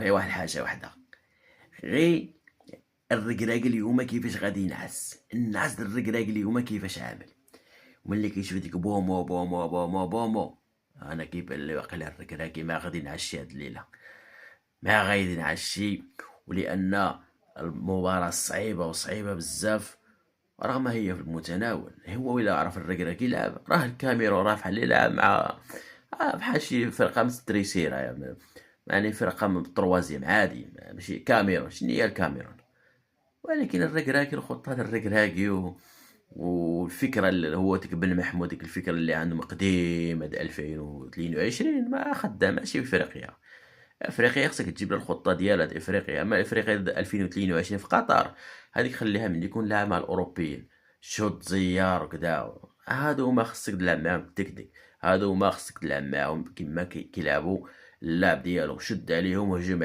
غير واحد الحاجة وحدة، غير الركراك اليوم كيفاش غادي ينعس، النعاس د الركراك اليوم كيفاش عامل، وملي كيشوف ديك بومو بومو بومو بومو، انا كيبان لي واقيلا الركراكي ما غادي ينعسش هاد الليلة، ما غادي ينعسش، ولأن المباراة صعيبة وصعيبة بزاف، رغم هي في المتناول. هو إلا عرف الركراك يلعب، راه الكاميرون راه بحال يلعب مع بحال شي فرقة مستريسيرة، يعني فرقة من التروازيام عادي، ماشي كاميرون. شنو هي الكاميرون؟ ولكن الركراكي الخطة د الركراكي والفكرة اللي هو ديك بن محمود، ديك الفكرة اللي عندهم قديمة د 2022 ما خداماش في افريقيا. افريقيا خصك تجيب لها الخطة ديالها د افريقيا، اما افريقيا د 2022 في قطر هذيك خليها من يكون لاعب مع الاوروبيين، شوط زيار وكدا، هادو ما خصك تلعب معاهم التكتيك، هادو ما خصك تلعب معاهم كيما كيلعبوا اللعب ديالهم، شد عليهم وهجم